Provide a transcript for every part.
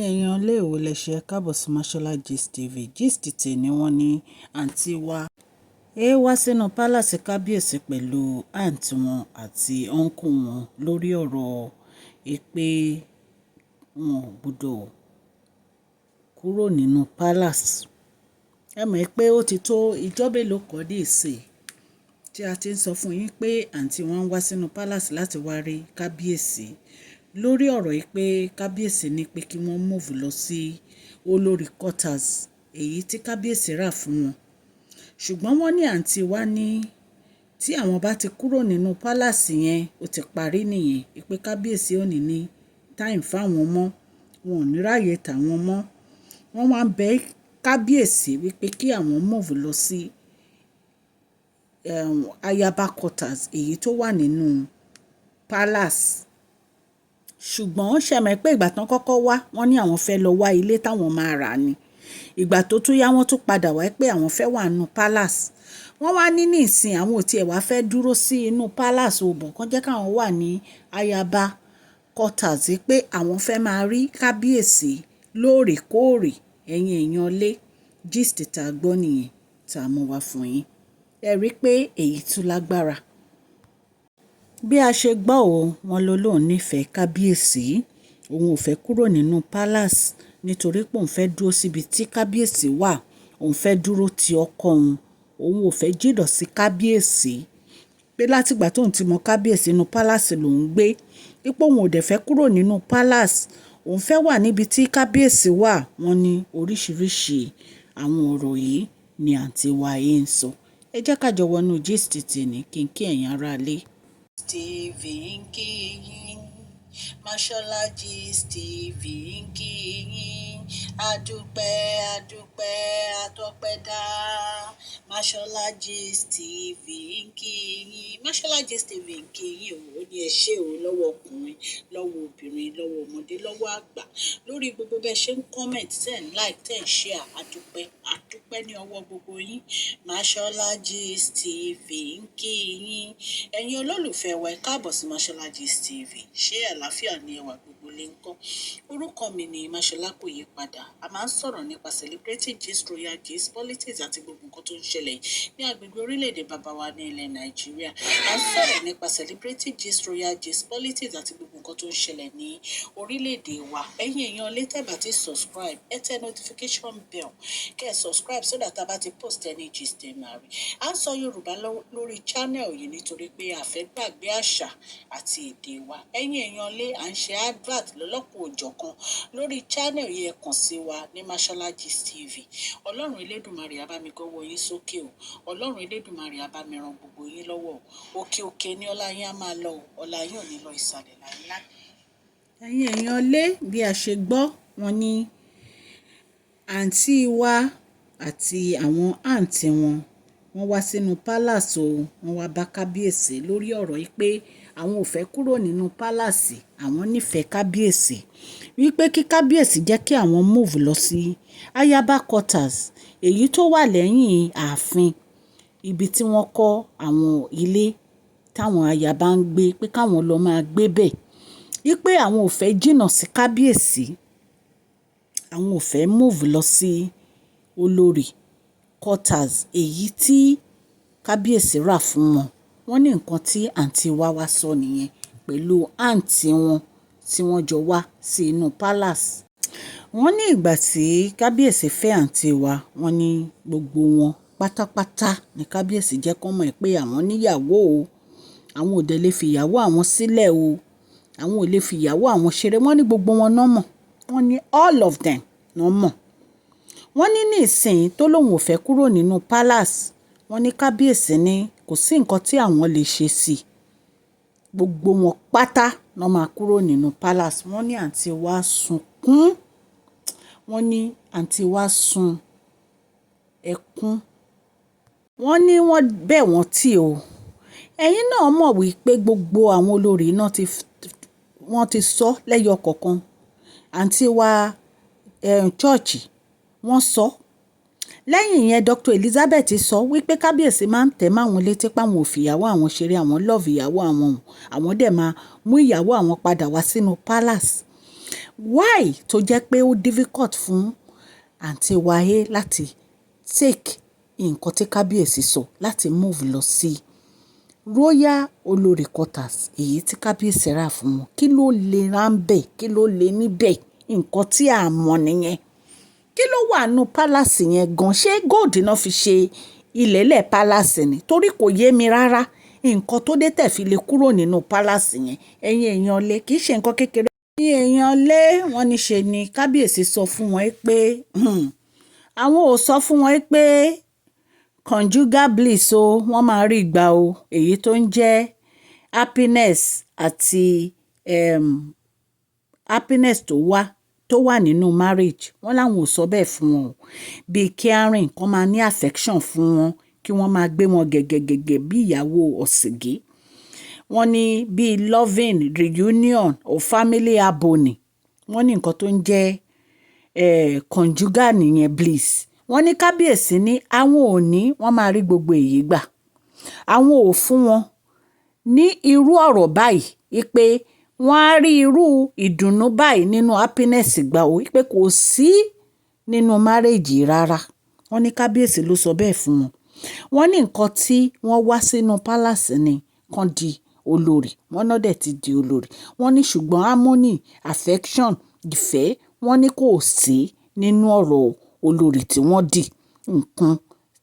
Èèyàn léèwé lẹ́sẹ̀ káàbọ̀ sí Mashola Gist TV. Gist tèmi wọ́n ní àǹtí wa wá sínú pálàsì kábíyèsí pẹ̀lú àǹtí wọn àti ọ̀nkù wọn lórí ọ̀rọ̀ pé wọn ò gbọ́dọ̀ kúrò nínú pálàsì. Ẹ mọ̀ pé ó ti tó ìjọ́ mélòó kan ní ìsìn tí a ti ń sọ fún yín pé àǹtí wọn wá sínú pálàsì láti wá rí kábíyèsí lórí ọ̀rọ̀ yìí pé kábíyèsí ní pé kí wọ́n move lọ sí olórí quarters èyí tí kábíyèsí rà fún wọn. Ṣùgbọ́n wọ́n ní àǹtí wa ní tí àwọn bá ti kúrò nínú pálàsì yẹn ó ti parí nìyẹn pé kábíyèsí ò ní time fáwọn mọ́, wọn ò ní ráyè tàwọn mọ́. Wọ́n wá ń bẹ kábíyèsí wípé kí àwọn move lọ sí ayaba quarters èyí tó wà nínú palace. Ṣùgbọ́n ṣe mọ̀ pé ìgbà tán kọ́kọ́ wá wọ́n ní àwọn fẹ́ lọ wá ilé táwọn máa rà ni. Ìgbà tó tún yá wọ́n tún padà wá pé àwọn fẹ́ wà nínú palace. Wọ́n wá ní ìsìn àwọn ò tiẹ̀ wá fẹ́ dúró sí inú palace ò bọ̀ kán jẹ́ káwọn wà ní ayaba quarters pé àwọn fẹ́ máa rí kábíyèsí lóòrèkóòrè. Ẹ̀yin èèyàn lé gist tá a gbọ́ nìyẹn tá a mú wá fún yín. Ẹ rí pé èyí tún lágbára. Bí a ṣe gbọ́ wọn lóun nífẹ̀ẹ́ kábíyèsí, òun ò fẹ́ kúrò nínú palace nítorí pé òun fẹ́ dúró síbi tí kábíyèsí wà, òun fẹ́ dúró ti ọkọ òun ò fẹ́ jìnnà sí kábíyèsí, pé látìgbà tóun ti mọ kábíyèsí inú palace lòun gbé, pípé òun ò dẹ̀ fẹ́ kúrò nínú palace, òun fẹ́ wà níbi tí kábíyèsí wà. Wọ́n ní oríṣiríṣi àwọn ọ̀rọ̀ yìí ni àǹtí wa yìí ń sọ. Ẹ jẹ́ ká jọ wọnú gist tèmi kí n kí ẹ̀yin ará ilé. TV ń kí yín, Mashola Gist TV ń kí yín, adúpẹ́ atọ́pẹ́dá. Mashola Gist TV ń kí yín, Mashola Gist TV ń kí yín ó ní ẹ ṣé lọ́wọ́ ọkùnrin, lọ́wọ́ obìnrin, lọ́wọ́ ọmọdé, lọ́wọ́ àgbà, lórí gbogbo bẹ́ẹ̀ ṣe ń comment, ten like, ten share. Adúpẹ́ ní ọwọ́ gbogbo yín. Mashola Gist TV ń kí yín. Ẹ̀yin olólùfẹ́ wa ẹ káàbọ̀ sí Mashola Gist TV. Ṣé àlàáfíà ni ẹwà gbogbo lè ń kọ́? Orúkọ mi ni Mashola kò yí padà. A máa ń sọ̀rọ̀ nípa celebrity gist, royal gist, politics àti gbogbo nǹkan tó ń ṣẹlẹ̀ ní agbègbè orílẹ̀-èdè bàbá wa ní ilẹ̀ Nàìjíríà. A ń sọ̀rọ̀ nípa celebrity gist, royal gist, politics àti gbogbo nǹkan tó ń ṣẹlẹ̀ ní orílẹ̀-èdè wa. Ẹ̀yin èèyàn lè tẹ́ bá ti subscribe, ẹ tẹ notification bell kẹ́ ẹ subscribe so that a bá ti post any gist ẹ máa rí. A ń sọ Yorùbá lórí channel yìí nítorí pé a fẹ́ gbàgbé àṣà àti èdè wa. Ẹ̀yin èèyàn lé à ń ṣe advert lọ́lọ́kùn òjọ̀kan lórí channel yìí, ẹ kàn sí wa ní Mashola Gist TV. Ọlọ́run Elédùmarè á bá mi gọ́wọ́ yín sókè o. Ọlọ́run Elédùmarè á bá mi ran gbogbo yín lọ́wọ́ o. Òkè òkè ni ọlá yín á máa lọ o. Ọlá yín ò ní lọ ìsàlẹ̀ láíláí. Ẹ̀yin èèyàn lé bí a ṣe gbọ́ wọn ní àǹtí wa àti àwọn àǹtí wọn wọ́n wá sínú palace wọ́n wá bá kábíyèsí lórí ọ̀rọ̀ yìí pé àwọn ò fẹ́ kúrò nínú palace, àwọn nífẹ̀ẹ́ kábíyèsí, wípé kí kábíyèsí jẹ́ kí àwọn move lọ sí ayaba quarters èyí tó wà lẹ́yìn ààfin, ibi tí wọ́n kọ́ àwọn ilé táwọn ayaba ń gbé, pé káwọn lọ máa gbé bẹ̀, wípé àwọn ò fẹ́ jìnnà sí kábíyèsí, àwọn ò fẹ́ move lọ sí olórí quarters èyí tí kábíyèsí rà fún wọn. Wọ́n ní nǹkan tí àǹtí wa sọ nìyẹn pẹ̀lú àǹtí wọn tí wọ́n jọ wá sí inú palace. Wọ́n ní ìgbà tí kábíyèsí fẹ́ àǹtí wa, wọ́n ní gbogbo wọn pátápátá ní kábíyèsí jẹ́ kó mọ̀ pé àwọn níyàwó o, àwọn ò dẹ̀ lè fi ìyàwó àwọn sílẹ̀ o, àwọn ò lè fi ìyàwó àwọn ṣeré. Wọ́n ní gbogbo wọn náà mọ̀, wọ́n ní all of them náà mọ̀. Wọ́n ní ìsìn tó lóun ò fẹ́ kúrò nínú palace, wọ́n ní kábíyèsí ní kò sí nǹkan tí àwọn lè ṣe sí i, gbogbo wọn pátá náà máa kúrò nínú palace. Wọ́n ní àǹtí wa sunkún, wọ́n ní àǹtí wa sun ẹkún, wọ́n ní wọ́n bẹ̀ wọ́n tì o. Ẹ̀yin náà mọ̀ wípé gbogbo àwọn olórí náà wọ́n ti sọ lẹ́yọ kọ̀ọ̀kan. Àǹtí wa church wọ́n sọ. Lẹ́yìn yẹn Dr. Elizabeth sọ wípé kábíyèsí máa ń tẹ̀ máwọn létí páwọn ò fi ìyàwó àwọn ṣeré, àwọn love ìyàwó àwọn dẹ̀ máa mú ìyàwó àwọn padà wá sínú palace. why tó jẹ́ pé ó difficult fún àǹtí wáyé láti take nǹkan tí kábíyèsí sọ láti move lọ sí royal olórí quarters èyí tí kábíyèsí rà fún wọn? Kí ló lè ra ń bẹ̀? Kí ló lè níbẹ̀? Nǹkan tí a mọ̀ nìyẹn. Kí ló wà nù palace yẹn gan? Ṣé gold náà fi ṣe ilẹ̀lẹ̀ palace ni? Torí kò yé mi rárá nǹkan tó dé tẹ̀ fi lè kúrò nínú palace yẹn. Ẹ̀yin èèyàn lé, kì í ṣe nǹkan kékeré. Ẹ̀yin èèyàn lé, wọ́n ní ṣe ni kábíyèsí sọ fún wọn pé àwọn ò sọ fún wọn pé conjugal bliss o wọ́n máa rí gbà o, èyí tó ń jẹ́ happiness àti happiness tó wà nínú marriage. Wọ́n láwọn ò sọ bẹ́ẹ̀ fún wọn o. Bíi caring, kan máa ní affection fún wọn, kí wọ́n máa gbé wọn gẹ́gẹ́gẹ́gẹ́ bí ìyàwó ọ̀sìngín. Wọ́n ní bíi loving reunion or family harmony. Wọ́n ní nǹkan tó ń jẹ́ conjugal nìyẹn bliss. Wọ́n ní kábíyèsí ní àwọn ò ní wọ́n máa rí gbogbo èyí gbà. Àwọn ò fún wọn ní irú ọ̀rọ̀ báyìí pé wọ́n á rí irú ìdùnnú báyìí nínú happiness gbà ó pé kò sí nínú marriage rárá. Wọ́n ní kábíyèsí ló sọ bẹ́ẹ̀ fún wọn. Wọ́n ní nǹkan tí wọ́n wá sínú palace ni kan di olórí. Wọ́n náà dẹ̀ ti di olórí. Wọ́n ní ṣùgbọ́n harmony, affection, ìfẹ́, wọ́n ní kò sí nínú ọ̀rọ̀ olórí tí wọ́n dì. Nǹkan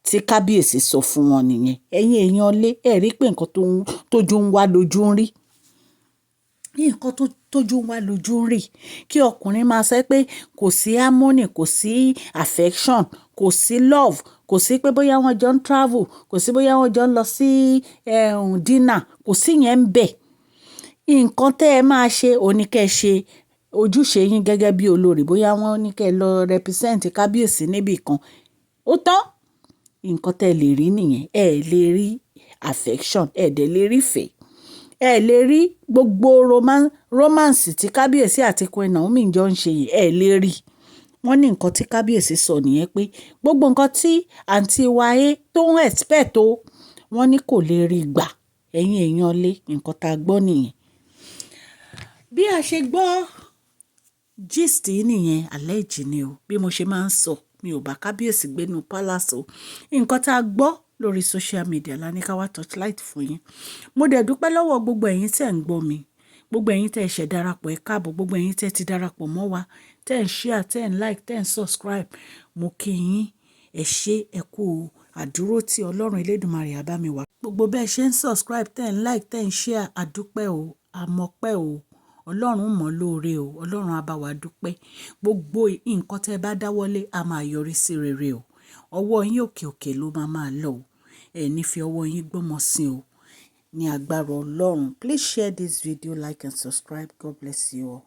tí kábíyèsí sọ fún wọn nìyẹn. Ẹ̀yin èèyàn lé, ẹ rí pé nǹkan tójú ń wá lójú ń rí. Nǹkan tójú ń wá lójú ń rí. Kí ọkùnrin máa sọ pé kò sí harmony, kò sí affection, kò sí love, kò sí pé bóyá wọ́n jọ ń travel, kò sí bóyá wọ́n jọ ń lọ sí dinner, kò sí yẹn ń bẹ̀. Nǹkan tẹ́ ẹ máa ṣe òní kẹ́ ẹ ṣe ojúṣe yín gẹ́gẹ́ bí olórí. Bóyá wọ́n ní kẹ́ ẹ lọ represent kábíyèsí níbì kan. Ó tán. Nǹkan tẹ́ ẹ lè rí nìyẹn. Ẹ lè rí affection, ẹ dẹ̀ lè rí ìfẹ́. Ẹ lè rí gbogbo romance tí kábíyèsí àti Queen Naomi jọ ń ṣe yìí. Ẹ lè rí. Wọ́n ní nǹkan tí kábíyèsí sọ nìyẹn pé gbogbo nǹkan tí àǹtí wáyé tó ń expect o, wọ́n ní kò lè rí gbà. Ẹ̀yin èèyàn lé, nǹkan tá a gbọ́ nìyẹn. Bí a ṣe gbọ́ gist nìyẹn, allege ni o. Bí mo ṣe máa ń sọ, mi ò bá kábíyèsí gbénu palace o. Nǹkan tá a gbọ́ lórí social media la ní ká wá torchlight fún yín. Mo dẹ̀ dúpẹ́ lọ́wọ́ gbogbo ẹ̀yin tẹ́ ń gbọ́ mi. Gbogbo ẹ̀yin tẹ́ ṣẹ̀ darapọ̀, ẹ káàbọ̀. Gbogbo ẹ̀yin tẹ́ ti darapọ̀ mọ́ wa, tẹ́ ń share, tẹ́ ń like, tẹ́ ń subscribe. Mo kí yín. Ẹ ṣé, ẹ kú àdúró tí Ọlọ́run Elédùmarè á bá mi wá. Gbogbo bẹ́ẹ̀ ṣe ń subscribe, tẹ́ ń like, tẹ́ ń share, àdúpẹ́ o, àmọ́pẹ́ o. Ọlọ́run mọ̀ lóore o. Ọlọ́run á bá wa dúpẹ́. Gbogbo nǹkan tẹ́ bá dáwọ́lé a máa yọrí sí rere o. Ọwọ́ yín òkè òkè ló máa lọ o. Ẹ ní fi ọwọ́ yín gbọ́mọ sí o. Ní agbára Ọlọ́run. Please share this video, like and subscribe. God bless you all.